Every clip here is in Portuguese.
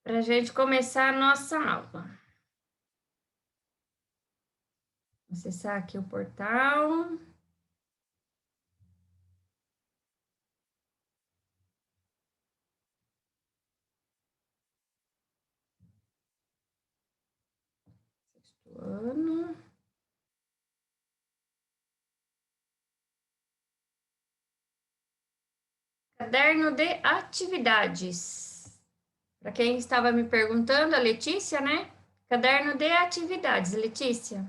para a gente começar a nossa aula. Vou acessar aqui o portal. Sexto ano. Caderno de atividades. Para quem estava me perguntando, a Letícia, né? Caderno de atividades, Letícia.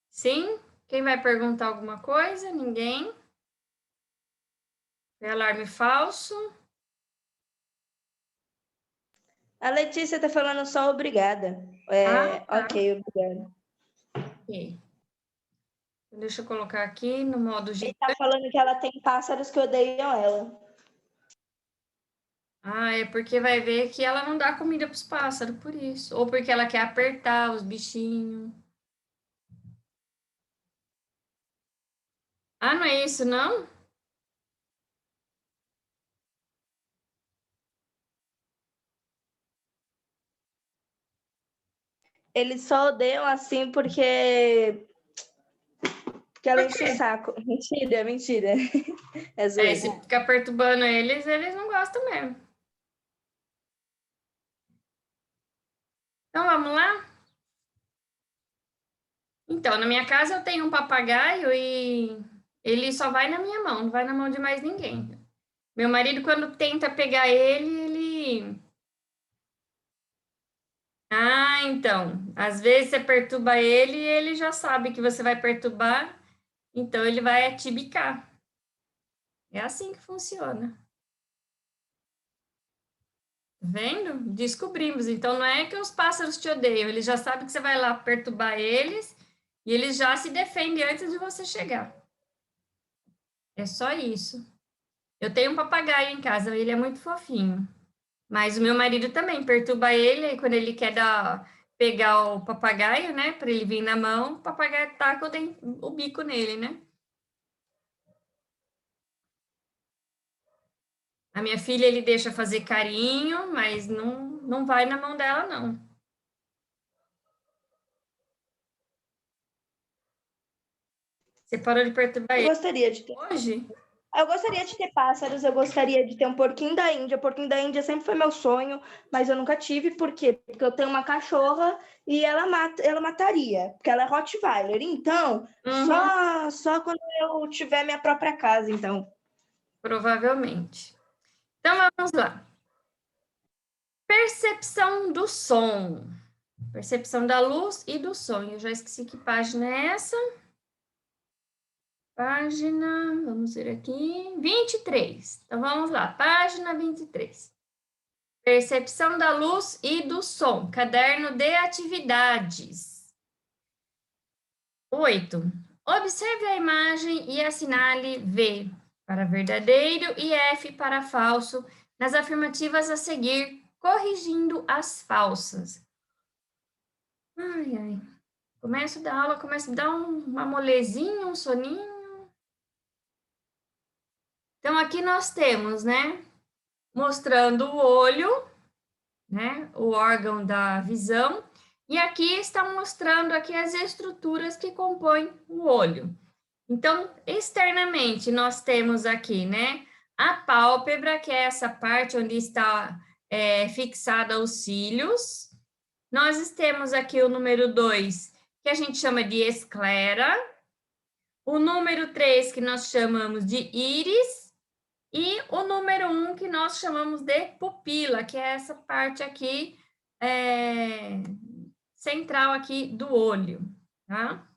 Sim? Quem vai perguntar alguma coisa? Ninguém? Foi alarme falso? A Letícia tá falando só obrigada. Tá. Ok, obrigada. Ok. Deixa eu colocar aqui no modo Ele gigante. tá falando que ela tem pássaros que odeiam ela. Ah, é porque vai ver que ela não dá comida para os pássaros, por isso. Ou porque ela quer apertar os bichinhos. Ah, não é isso, não? Eles só odeiam assim porque ela Por enche o quê? saco. Mentira, mentira. É zoeira. Se ficar perturbando eles, eles não gostam mesmo. Então, vamos lá? Então, na minha casa eu tenho um papagaio e ele só vai na minha mão, não vai na mão de mais ninguém. Meu marido, quando tenta pegar ele... Ah, então, às vezes você perturba ele e ele já sabe que você vai perturbar, então ele vai te bicar. É assim que funciona. Tá vendo? Descobrimos. Então, não é que os pássaros te odeiam, eles já sabem que você vai lá perturbar eles e eles já se defendem antes de você chegar. É só isso. Eu tenho um papagaio em casa, ele é muito fofinho. Mas o meu marido também perturba ele, e quando ele quer pegar o papagaio, né, para ele vir na mão, o papagaio taca o bico nele, né? A minha filha ele deixa fazer carinho, mas não vai na mão dela, não. Você parou de perturbar Eu ele gostaria de ter. hoje? Eu gostaria de ter pássaros, eu gostaria de ter um porquinho da Índia. O porquinho da Índia sempre foi meu sonho, mas eu nunca tive. Por quê? Porque eu tenho uma cachorra e ela mataria, porque ela é Rottweiler. Então, Uhum, só quando eu tiver minha própria casa, então. provavelmente. Então vamos lá. Percepção do som. Percepção da luz e do som. Eu já esqueci que página é essa. Página, vamos ver aqui, 23. Então, vamos lá, página 23. Percepção da luz e do som, caderno de atividades. 8. Observe a imagem e assinale V para verdadeiro e F para falso nas afirmativas a seguir, corrigindo as falsas. Ai, ai. Começo da aula, começa a dar uma molezinha, um soninho. Então, aqui nós temos, né? Mostrando o olho, né? O órgão da visão. E aqui está mostrando aqui as estruturas que compõem o olho. Então, externamente, nós temos aqui, né? A pálpebra, que é essa parte onde está fixada os cílios. Nós temos aqui o número 2, que a gente chama de esclera. O número 3, que nós chamamos de íris. E o número 1, que nós chamamos de pupila, que é essa parte aqui central aqui do olho, tá?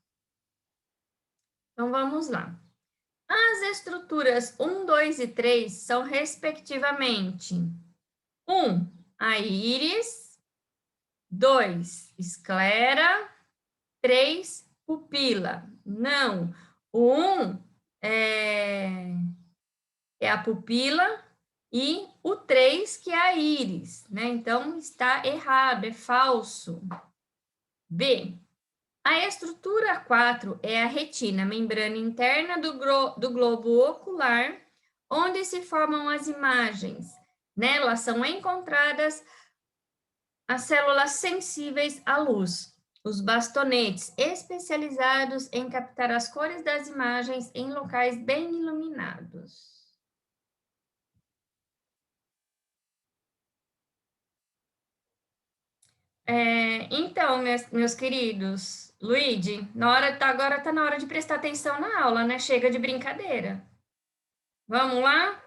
Então, vamos lá. As estruturas 1, 2 e 3 são, respectivamente, 1, a íris, 2, esclera, 3, pupila. Não, o 1 é a pupila e o 3, que é a íris, né? Então, está errado, é falso. B. A estrutura 4 é a retina, membrana interna do globo ocular, onde se formam as imagens. Nela são encontradas as células sensíveis à luz, os bastonetes, especializados em captar as cores das imagens em locais bem iluminados. Então, meus queridos, Luigi, agora está na hora de prestar atenção na aula, né? Chega de brincadeira. Vamos lá?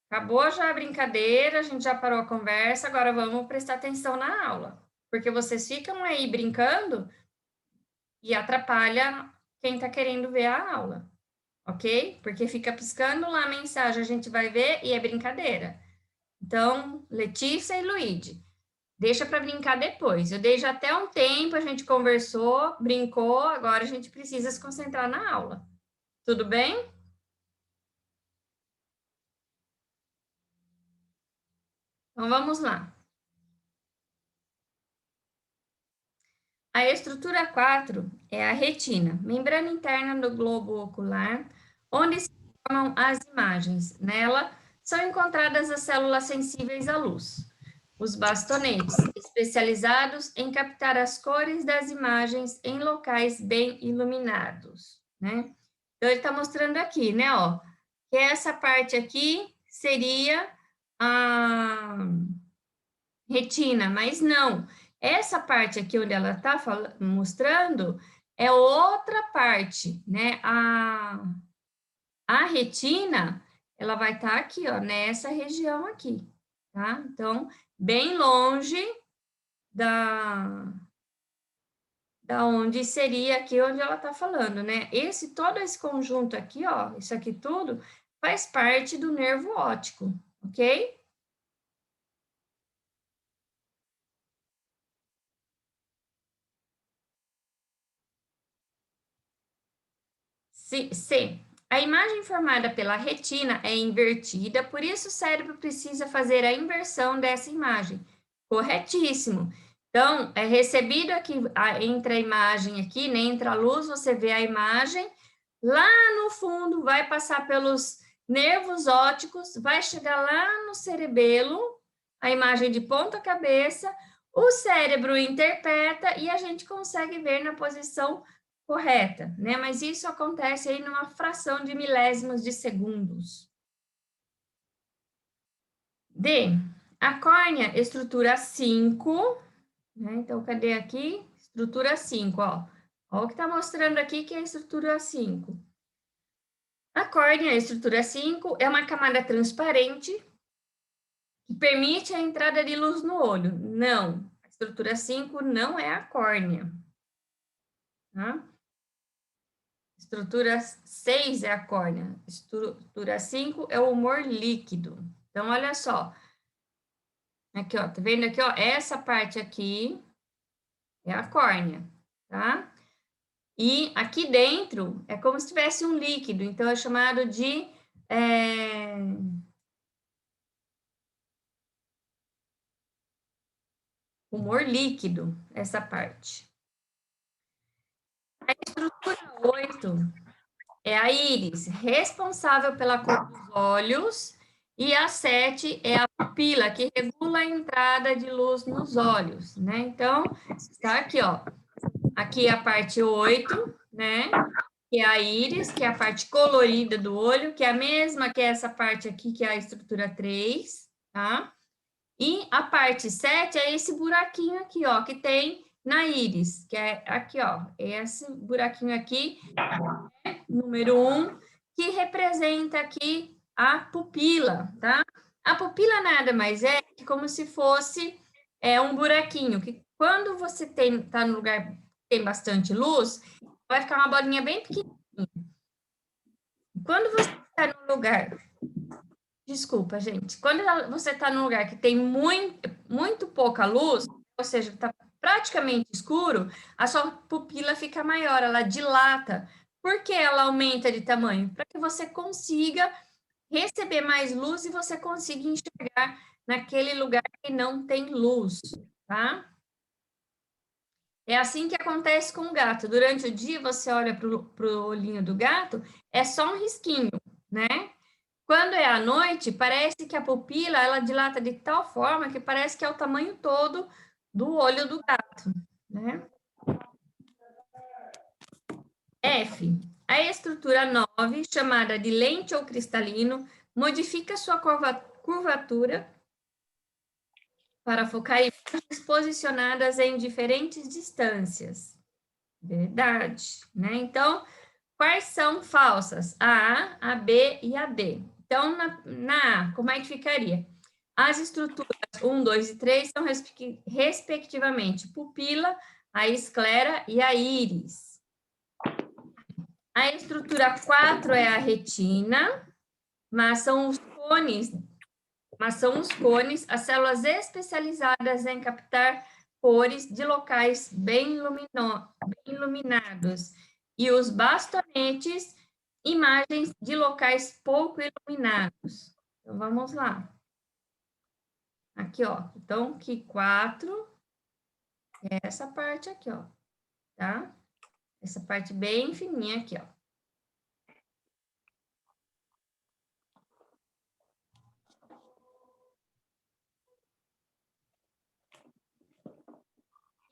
Acabou já a brincadeira, a gente já parou a conversa, agora vamos prestar atenção na aula. Porque vocês ficam aí brincando e atrapalha quem está querendo ver a aula, ok? Porque fica piscando lá a mensagem, a gente vai ver e é brincadeira. Então, Letícia e Luigi, deixa para brincar depois. Eu dei já até um tempo, a gente conversou, brincou, agora a gente precisa se concentrar na aula. Tudo bem? Então, vamos lá. A estrutura 4 é a retina, membrana interna do globo ocular, onde se formam as imagens. Nela são encontradas as células sensíveis à luz, os bastonetes, especializados em captar as cores das imagens em locais bem iluminados, né? Então, ele está mostrando aqui, né, ó, que essa parte aqui seria a retina, mas não. Essa parte aqui onde ela está mostrando é outra parte, né? A retina, ela vai estar aqui, ó, nessa região aqui, tá? Então, bem longe da onde seria aqui onde ela está falando, né? Todo esse conjunto aqui, ó, isso aqui tudo faz parte do nervo óptico, ok? C. A imagem formada pela retina é invertida, por isso o cérebro precisa fazer a inversão dessa imagem. Corretíssimo. Então, é recebido aqui, entra a imagem aqui, né? Entra a luz, você vê a imagem. Lá no fundo, vai passar pelos nervos ópticos, vai chegar lá no cerebelo, a imagem de ponta cabeça, o cérebro interpreta e a gente consegue ver na posição correta, né? Mas isso acontece aí numa fração de milésimos de segundos. D. A córnea, estrutura 5, né? Então, cadê aqui? Estrutura 5, ó. Ó o que está mostrando aqui que é a estrutura 5. A córnea, estrutura 5, é uma camada transparente que permite a entrada de luz no olho. Não, a estrutura 5 não é a córnea. Tá? Estrutura 6 é a córnea, estrutura 5 é o humor líquido. Então, olha só. Aqui, ó, tá vendo aqui, ó? Essa parte aqui é a córnea, tá? E aqui dentro é como se tivesse um líquido, então é chamado de humor líquido, essa parte. A estrutura 8 é a íris, responsável pela cor dos olhos, e a 7 é a pupila, que regula a entrada de luz nos olhos, né? Então, está aqui, ó. Aqui é a parte 8, né? Que é a íris, que é a parte colorida do olho, que é a mesma que essa parte aqui, que é a estrutura 3, tá? E a parte 7 é esse buraquinho aqui, ó, que tem na íris, que é aqui, ó, esse buraquinho aqui, número 1, que representa aqui a pupila, tá? A pupila nada mais é que como se fosse um buraquinho, que quando você tá no lugar que tem bastante luz, vai ficar uma bolinha bem pequenininha. Quando você está num lugar... Desculpa, gente. Quando você está num lugar que tem muito pouca luz, ou seja, está praticamente escuro, a sua pupila fica maior, ela dilata. Por que ela aumenta de tamanho? Para que você consiga receber mais luz e você consiga enxergar naquele lugar que não tem luz, tá? É assim que acontece com o gato. Durante o dia, você olha para o olhinho do gato, é só um risquinho, né? Quando é à noite, parece que a pupila, ela dilata de tal forma que parece que é o tamanho todo do olho do gato, né? F. A estrutura 9, chamada de lente ou cristalino, modifica sua curvatura para focar imagens posicionadas em diferentes distâncias. Verdade, né? Então, quais são falsas? A, a B e a D. Então, na A, como é que ficaria? As estruturas 1, 2 e 3 são, respectivamente, pupila, a esclera e a íris. A estrutura 4 é a retina, mas são os cones, as células especializadas em captar cores de locais bem iluminados. E os bastonetes, imagens de locais pouco iluminados. Então, vamos lá. Aqui, ó. Então, que 4 é essa parte aqui, ó. Tá? Essa parte bem fininha aqui, ó.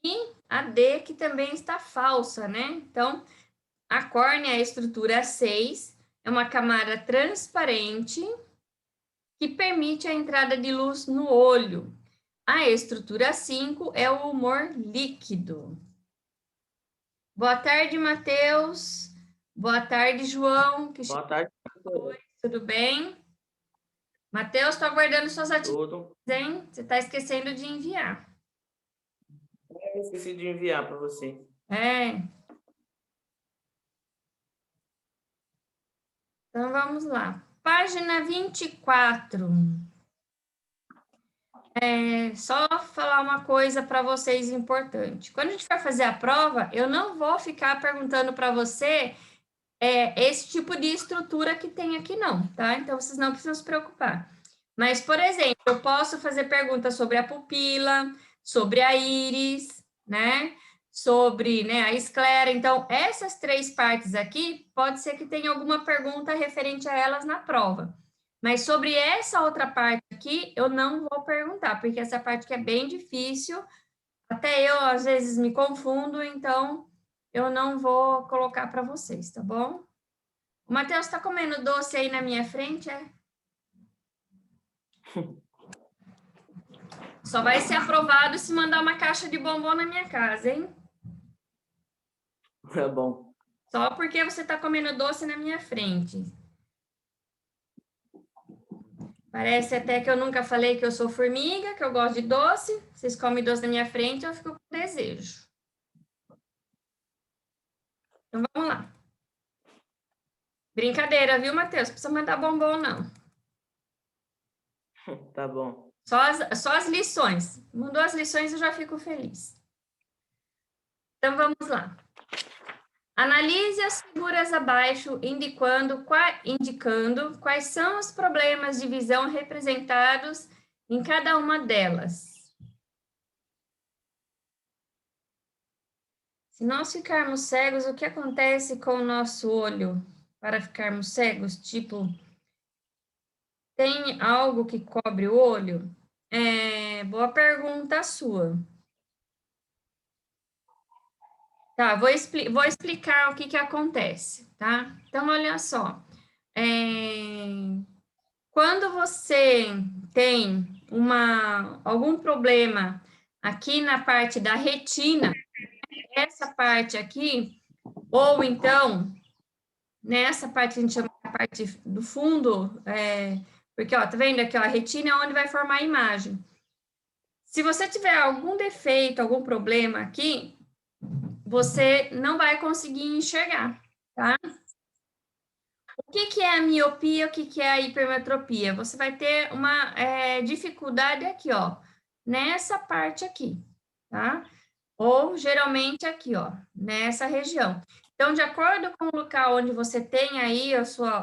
E a D, que também está falsa, né? Então, a córnea é a estrutura 6, é uma camada transparente que permite a entrada de luz no olho. A estrutura 5 é o humor líquido. Boa tarde, Matheus. Boa tarde, João. Boa tarde. Tudo bem? Matheus, estou aguardando suas atividades, Tudo. hein? Você está esquecendo de enviar. Eu esqueci de enviar para você. É. Então, vamos lá. Página 24. Só falar uma coisa para vocês importante. Quando a gente vai fazer a prova, eu não vou ficar perguntando para você esse tipo de estrutura que tem aqui, não, tá? Então, vocês não precisam se preocupar. Mas, por exemplo, eu posso fazer perguntas sobre a pupila, sobre a íris, né? Sobre, né, a esclera. Então, essas 3 partes aqui, pode ser que tenha alguma pergunta referente a elas na prova. Mas sobre essa outra parte aqui, eu não vou perguntar, porque essa parte que é bem difícil, até eu, às vezes, me confundo, então eu não vou colocar para vocês, tá bom? O Matheus está comendo doce aí na minha frente, é? Só vai ser aprovado se mandar uma caixa de bombom na minha casa, hein? Tá bom. Só porque você está comendo doce na minha frente. Parece até que eu nunca falei que eu sou formiga, que eu gosto de doce. Vocês comem doce na minha frente, eu fico com desejo. Então, vamos lá. Brincadeira, viu, Matheus? Não precisa mandar bombom, não. Tá bom. Só as lições. Mandou as lições, eu já fico feliz. Então, vamos lá. Analise as figuras abaixo, indicando quais são os problemas de visão representados em cada uma delas. Se nós ficarmos cegos, o que acontece com o nosso olho para ficarmos cegos? Tipo, tem algo que cobre o olho? Boa pergunta a sua. Tá, vou explicar o que acontece, tá? Então, olha só. Quando você tem algum problema aqui na parte da retina, essa parte aqui, ou então, nessa parte que a gente chama de parte do fundo, porque, ó, tá vendo aqui, ó, a retina é onde vai formar a imagem. Se você tiver algum defeito, algum problema aqui, você não vai conseguir enxergar, tá? O que é a miopia, o que é a hipermetropia? Você vai ter uma dificuldade aqui, ó, nessa parte aqui, tá? Ou geralmente aqui, ó, nessa região. Então, de acordo com o local onde você tem aí a sua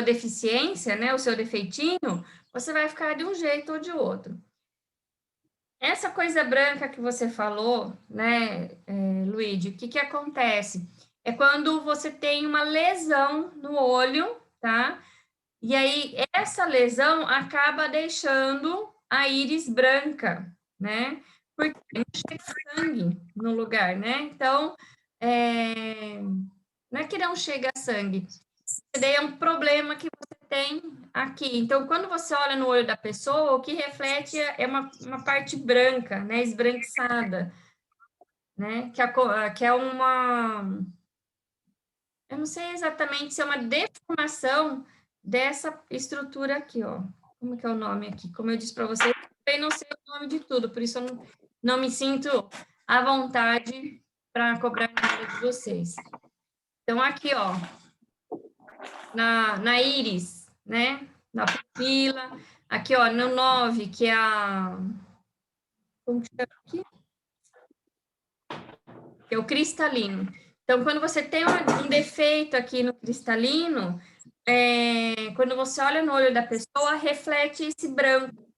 deficiência, né, o seu defeitinho, você vai ficar de um jeito ou de outro. Essa coisa branca que você falou, né, Luíde, o que que acontece? É quando você tem uma lesão no olho, tá? E aí, essa lesão acaba deixando a íris branca, né? Porque não chega sangue no lugar, né? Então, não é que não chega sangue, daí é um problema que você tem aqui. Então, quando você olha no olho da pessoa, o que reflete é uma parte branca, né? Esbranquiçada, né? Que é uma... Eu não sei exatamente se é uma deformação dessa estrutura aqui, ó. Como que é o nome aqui? Como eu disse para vocês, eu também não sei o nome de tudo, por isso eu não me sinto à vontade para cobrar nada de vocês. Então, aqui, ó, na íris, né? Na pupila. Aqui, ó, no 9, que é a... Como que chama aqui? Que é o cristalino. Então, quando você tem um defeito aqui no cristalino, quando você olha no olho da pessoa, reflete esse branco.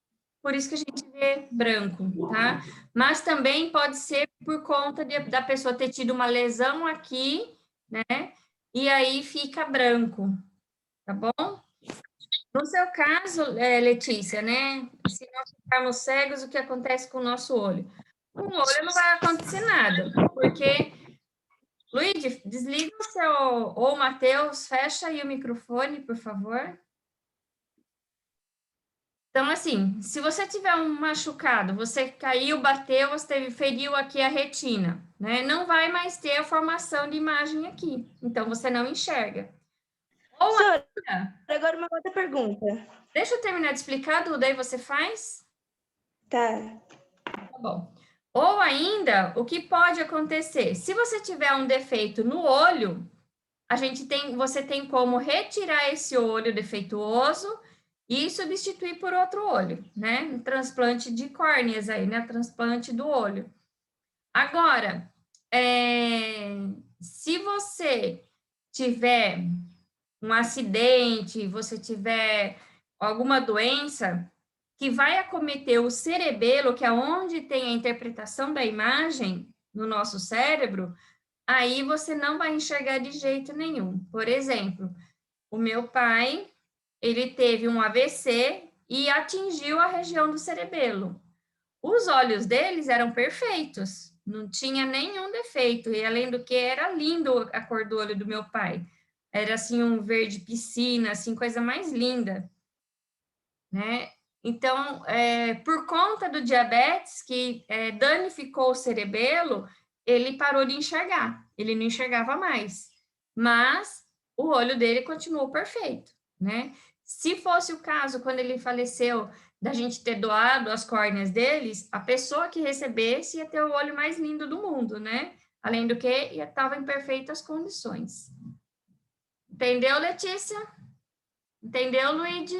Por isso que a gente vê branco, tá? Mas também pode ser por conta da pessoa ter tido uma lesão aqui, né? E aí fica branco, tá bom? No seu caso, Letícia, né? Se nós ficarmos cegos, o que acontece com o nosso olho? Com o olho não vai acontecer nada, porque, Luiz, desliga o seu, ou Matheus, fecha aí o microfone, por favor. Então, assim, se você tiver um machucado, você caiu, bateu, você feriu aqui a retina, né? Não vai mais ter a formação de imagem aqui, então você não enxerga. Ou Professora, ainda, agora uma outra pergunta. deixa eu terminar de explicar, Duda, aí você faz? Tá. Tá bom. Ou ainda, o que pode acontecer? Se você tiver um defeito no olho, você tem como retirar esse olho defeituoso e substituir por outro olho, né? Um transplante de córneas aí, né? Transplante do olho. Agora, se você tiver um acidente, você tiver alguma doença que vai acometer o cerebelo, que é onde tem a interpretação da imagem no nosso cérebro, aí você não vai enxergar de jeito nenhum. Por exemplo, o meu pai, ele teve um AVC e atingiu a região do cerebelo. Os olhos deles eram perfeitos, não tinha nenhum defeito, e além do que era lindo a cor do olho do meu pai. Era assim um verde piscina, assim, coisa mais linda, né? Então, por conta do diabetes que danificou o cerebelo, ele parou de enxergar, ele não enxergava mais, mas o olho dele continuou perfeito, né? Se fosse o caso, quando ele faleceu, da gente ter doado as córneas deles, a pessoa que recebesse ia ter o olho mais lindo do mundo, né? Além do que, estava em perfeitas condições. Entendeu, Letícia? Entendeu, Luíde?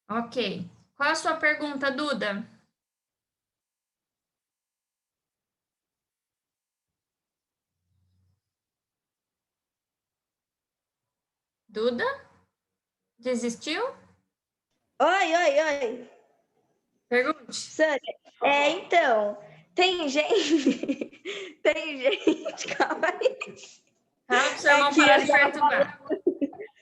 Ok. Qual a sua pergunta, Duda? Duda? Desistiu? Oi, oi, oi. Pergunte. Sânia, então, tem gente. Tem gente. Calma aí. Fala pro seu irmão Que parar eu de perturbar.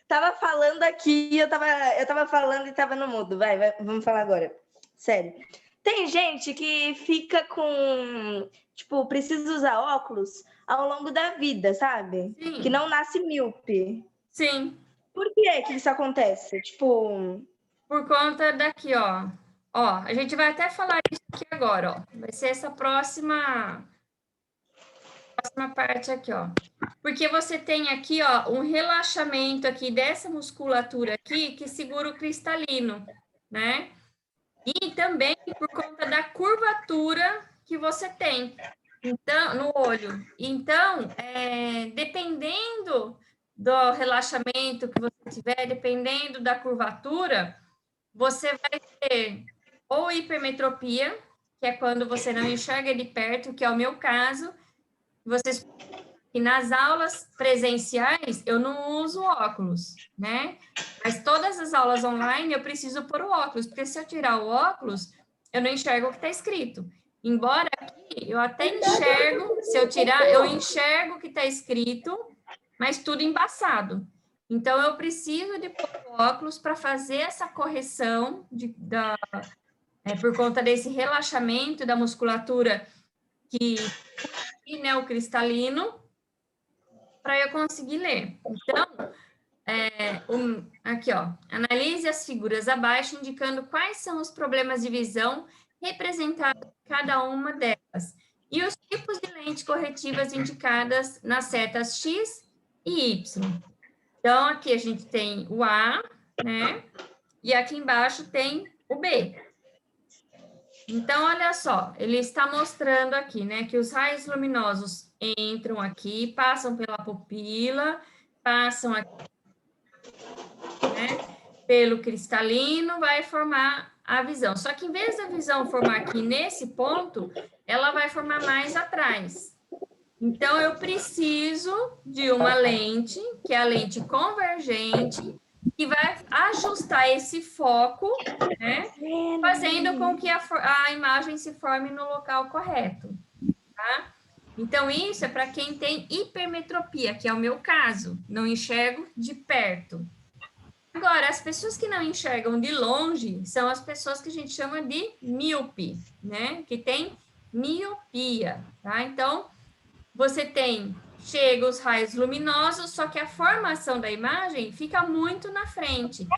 tava falando aqui, eu tava falando e tava no mudo. Vai, vamos falar agora. Sério. Tem gente que fica com, tipo, precisa usar óculos ao longo da vida, sabe? Que Sim, não nasce míope. sim. Por que isso acontece? Tipo, Por conta daqui, ó. Ó, a gente vai até falar isso aqui agora, ó. Vai ser essa próxima parte aqui, ó. Porque você tem aqui, ó, um relaxamento aqui dessa musculatura aqui que segura o cristalino, né? E também por conta da curvatura que você tem, então, no olho. Então, dependendo do relaxamento que você tiver, dependendo da curvatura, você vai ter ou hipermetropia, que é quando você não enxerga de perto, que é o meu caso, você que nas aulas presenciais eu não uso óculos, né? Mas todas as aulas online eu preciso pôr o óculos, porque se eu tirar o óculos, eu não enxergo o que está escrito. Embora aqui eu até enxergo, se eu tirar, eu enxergo o que está escrito, mas tudo embaçado. Então, eu preciso de pôr o óculos para fazer essa correção por conta desse relaxamento da musculatura e né, o cristalino, para eu conseguir ler. Então, aqui, ó, analise as figuras abaixo, indicando quais são os problemas de visão representados em cada uma delas, e os tipos de lentes corretivas indicadas nas setas X e Y. Então, aqui a gente tem o A, né? E aqui embaixo tem o B. Então, olha só, ele está mostrando aqui, né, que os raios luminosos entram aqui, passam pela pupila, passam aqui, né, pelo cristalino, vai formar a visão. Só que em vez da visão formar aqui nesse ponto, ela vai formar mais atrás. Então, eu preciso de uma lente, que é a lente convergente, que vai ajustar esse foco, né, fazendo com que a imagem se forme no local correto, tá? Então, isso é para quem tem hipermetropia, que é o meu caso, não enxergo de perto. Agora, as pessoas que não enxergam de longe são as pessoas que a gente chama de míope, né, que tem miopia, tá? Então, você chega os raios luminosos, só que a formação da imagem fica muito na frente.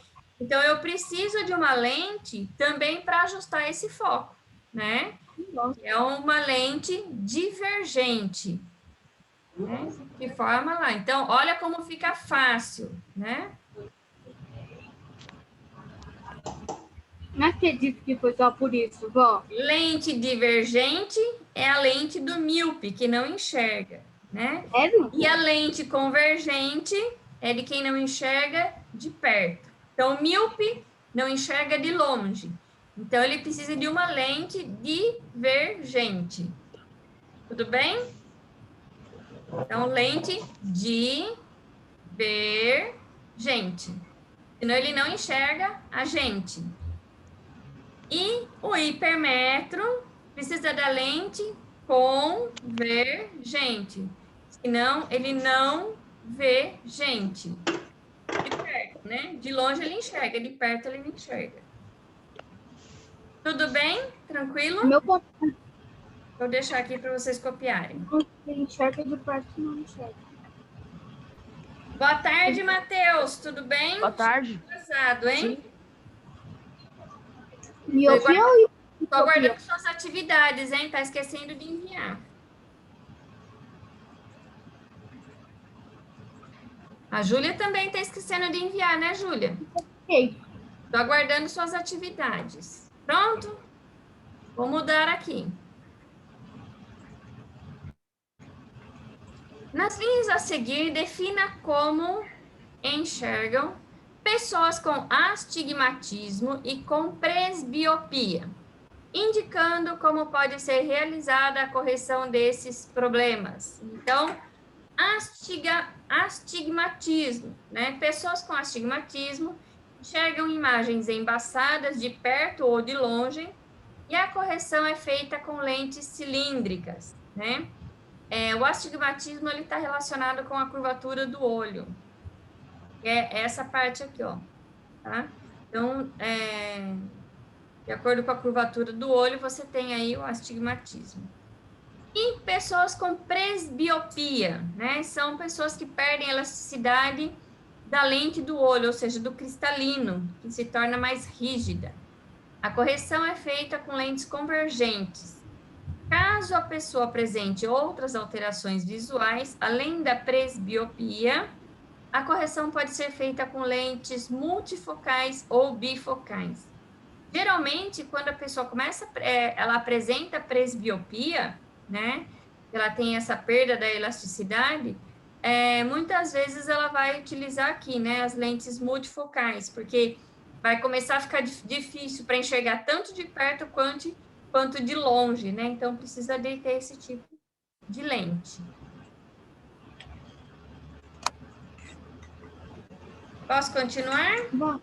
Então, eu preciso de uma lente também para ajustar esse foco, né? É uma lente divergente, né? Que forma lá. Então, olha como fica fácil, né? Não acredito que foi só por isso, vó. Lente divergente é a lente do míope, que não enxerga, né? Sério? E a lente convergente é de quem não enxerga de perto. Então, o míope não enxerga de longe. Então, ele precisa de uma lente divergente. Tudo bem? Então, lente divergente. Senão, ele não enxerga a gente. E o hipermetro precisa da lente convergente. Senão, ele não vê gente. De perto, né? De longe ele enxerga, de perto ele não enxerga. Tudo bem? Tranquilo? Meu ponto Vou deixar aqui para vocês copiarem. ele enxerga de perto não enxerga. Boa tarde, Matheus. Tudo bem? Boa tarde. Atrasado, hein? Miopia ou Estou aguardando suas atividades, hein? Tá esquecendo de enviar. A Júlia também está esquecendo de enviar, né, Júlia? Ok. Estou aguardando suas atividades. Pronto? Vou mudar aqui. Nas linhas a seguir, defina como enxergam pessoas com astigmatismo e com presbiopia, indicando como pode ser realizada a correção desses problemas. Então, astigmatismo, né? Pessoas com astigmatismo enxergam imagens embaçadas de perto ou de longe, e a correção é feita com lentes cilíndricas, né? O astigmatismo ele está relacionado com a curvatura do olho, que é essa parte aqui, ó, tá? Então, de acordo com a curvatura do olho, você tem aí o astigmatismo. E pessoas com presbiopia, né? São pessoas que perdem a elasticidade da lente do olho, ou seja, do cristalino, que se torna mais rígida. A correção é feita com lentes convergentes. Caso a pessoa apresente outras alterações visuais, além da presbiopia, a correção pode ser feita com lentes multifocais ou bifocais. Geralmente, quando a pessoa ela apresenta presbiopia, né? Ela tem essa perda da elasticidade, muitas vezes ela vai utilizar aqui, né? As lentes multifocais, porque vai começar a ficar difícil para enxergar tanto de perto quanto de longe, né? Então, precisa de ter esse tipo de lente. Posso continuar? Bom.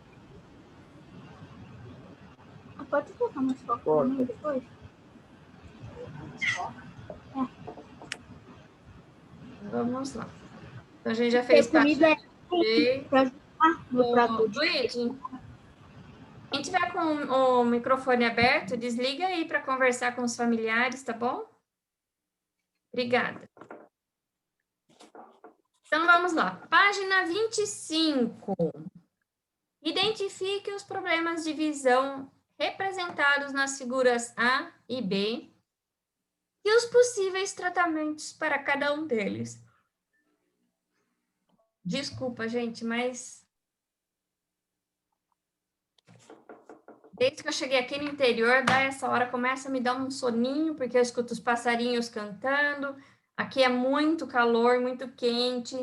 Pode colocar mais foco Pode. também depois? Vamos lá. Então, a gente já fez Porque comida é parte para ajudar no prato de... Luigi, quem tiver com o microfone aberto, desliga aí para conversar com os familiares, tá bom? Obrigada. Então, vamos lá. Página 25. Identifique os problemas de visão representados nas figuras A e B e os possíveis tratamentos para cada um deles. Desculpa, gente, mas desde que eu cheguei aqui no interior, dá essa hora, começa a me dar um soninho, porque eu escuto os passarinhos cantando. Aqui é muito calor, muito quente.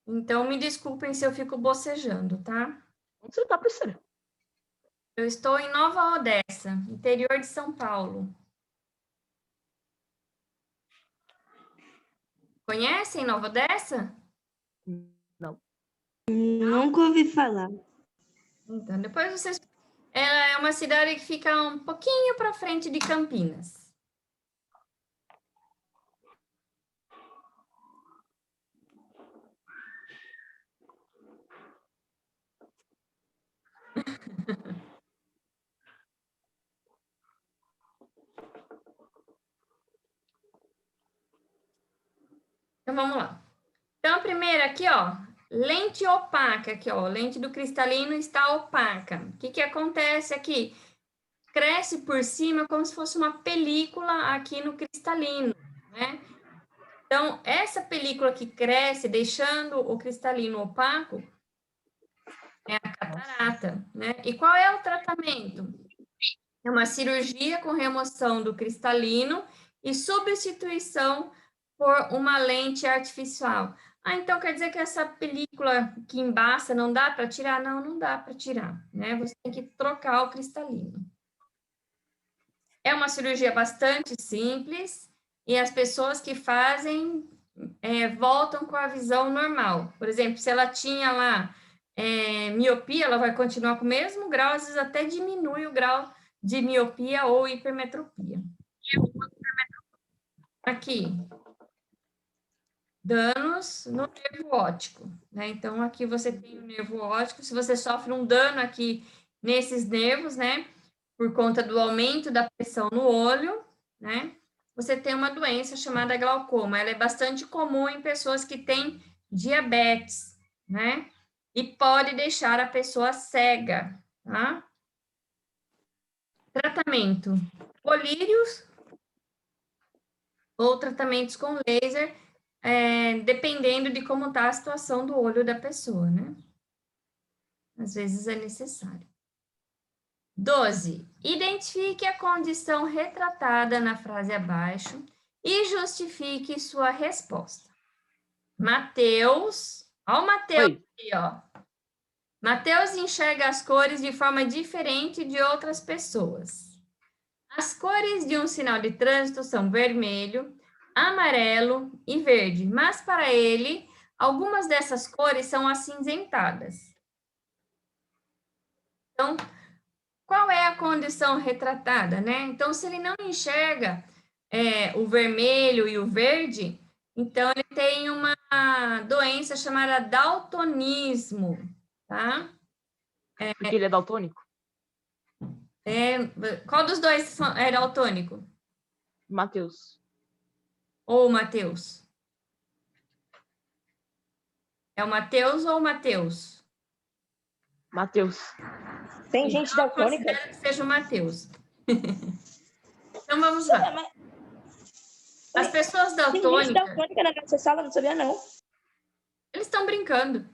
Então, me desculpem se eu fico bocejando, tá? Onde você tá, professora? Eu estou em Nova Odessa, interior de São Paulo. Conhecem Nova Odessa? Não. Nunca ouvi falar. Então, depois vocês... Ela é uma cidade que fica um pouquinho para frente de Campinas. Então, vamos lá. Então, a primeira aqui, ó, lente opaca, aqui, ó, lente do cristalino está opaca. O que que acontece aqui? Cresce por cima como se fosse uma película aqui no cristalino, né? Então, essa película que cresce, deixando o cristalino opaco, é a catarata, né? E qual é o tratamento? É uma cirurgia com remoção do cristalino e substituição por uma lente artificial. Ah, então quer dizer que essa película que embaça não dá para tirar? Não, não dá para tirar, né? Você tem que trocar o cristalino. É uma cirurgia bastante simples e as pessoas que fazem voltam com a visão normal. Por exemplo, se ela tinha lá miopia, ela vai continuar com o mesmo grau, às vezes até diminui o grau de miopia ou hipermetropia. Aqui, danos no nervo óptico, né? Então, aqui você tem o nervo óptico, se você sofre um dano aqui nesses nervos, né? Por conta do aumento da pressão no olho, né? Você tem uma doença chamada glaucoma. Ela é bastante comum em pessoas que têm diabetes, né? E pode deixar a pessoa cega, tá? Tratamento: colírios ou tratamentos com laser, dependendo de como está a situação do olho da pessoa, né? Às vezes é necessário. 12. Identifique a condição retratada na frase abaixo e justifique sua resposta. Mateus, ó o Mateus aqui, ó. Mateus enxerga as cores de forma diferente de outras pessoas. As cores de um sinal de trânsito são vermelho, amarelo e verde, mas para ele, algumas dessas cores são acinzentadas. Então, qual é a condição retratada, né? Então, se ele não enxerga o vermelho e o verde, então ele tem uma doença chamada daltonismo, tá? Porque ele é daltônico? Qual dos dois é daltônico? Matheus. Ou o Mateus? É o Mateus ou o Mateus? Matheus. Tem gente daltônica? Considero que seja o Mateus. Então, vamos lá. As pessoas Tem gente daltônicas, daltônica na nossa sala, não sabia não. eles estão brincando.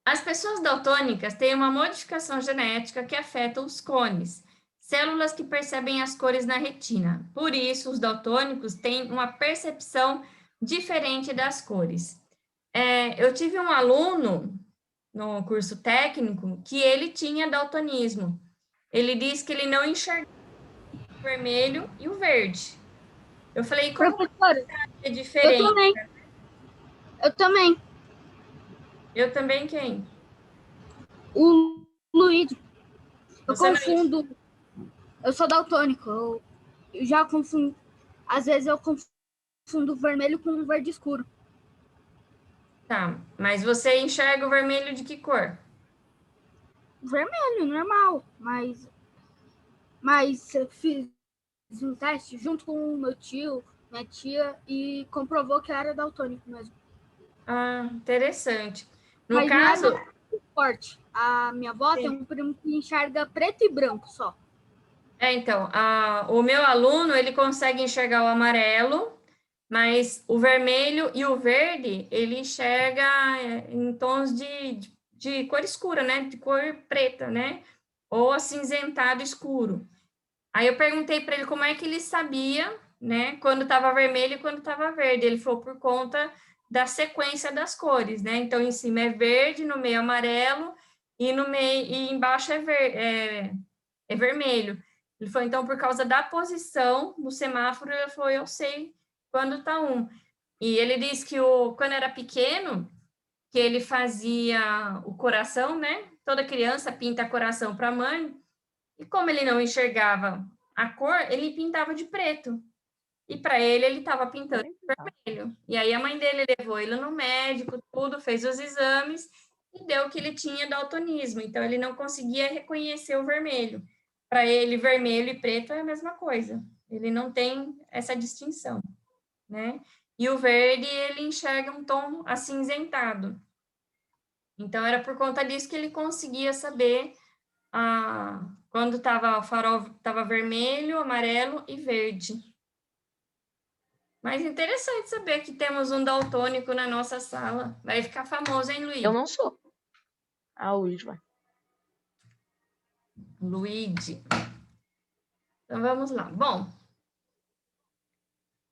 As pessoas daltônicas têm uma modificação genética que afeta os cones, células que percebem as cores na retina. Por isso, os daltônicos têm uma percepção diferente das cores. Eu tive um aluno no curso técnico que ele tinha daltonismo. Ele disse que ele não enxergava o vermelho e o verde. Eu falei, como Professora, é diferente? eu também. Eu também. Eu também quem? O Luigi. Eu Você não é confundo. Eu sou daltônico. Eu já confundo. Às vezes eu confundo o vermelho com o verde escuro. Tá, mas você enxerga o vermelho de que cor? Vermelho, normal. Mas eu fiz um teste junto com o meu tio, minha tia, e comprovou que era daltônico mesmo. Ah, interessante. No Mas caso, não é muito forte. A minha avó tem um primo que enxerga preto e branco só. então, o meu aluno, ele consegue enxergar o amarelo, mas o vermelho e o verde, ele enxerga em tons de cor escura, né? De cor preta, né? Ou acinzentado escuro. Aí eu perguntei para ele como é que ele sabia, né? Quando estava vermelho e quando estava verde. Ele falou por conta da sequência das cores, né? Então, em cima é verde, no meio é amarelo e no meio e embaixo é vermelho. Ele falou, então, por causa da posição do semáforo, ele falou, eu sei quando está um. E ele disse que quando era pequeno, que ele fazia o coração, né? Toda criança pinta coração para a mãe, e como ele não enxergava a cor, ele pintava de preto. E para ele estava pintando de vermelho. E aí a mãe dele levou ele no médico, tudo, fez os exames e deu que ele tinha daltonismo. Então ele não conseguia reconhecer o vermelho. Para ele, vermelho e preto é a mesma coisa. Ele não tem essa distinção, né? E o verde, ele enxerga um tom acinzentado. Então, era por conta disso que ele conseguia saber quando o farol estava vermelho, amarelo e verde. Mas interessante saber que temos um daltônico na nossa sala. Vai ficar famoso, hein, Luiz? Eu não sou. Ah, o Luigi vai. Luigi. Então, vamos lá. Bom,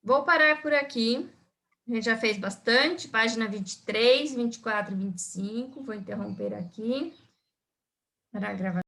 vou parar por aqui. A gente já fez bastante. Página 23, 24 e 25. Vou interromper aqui para a gravação.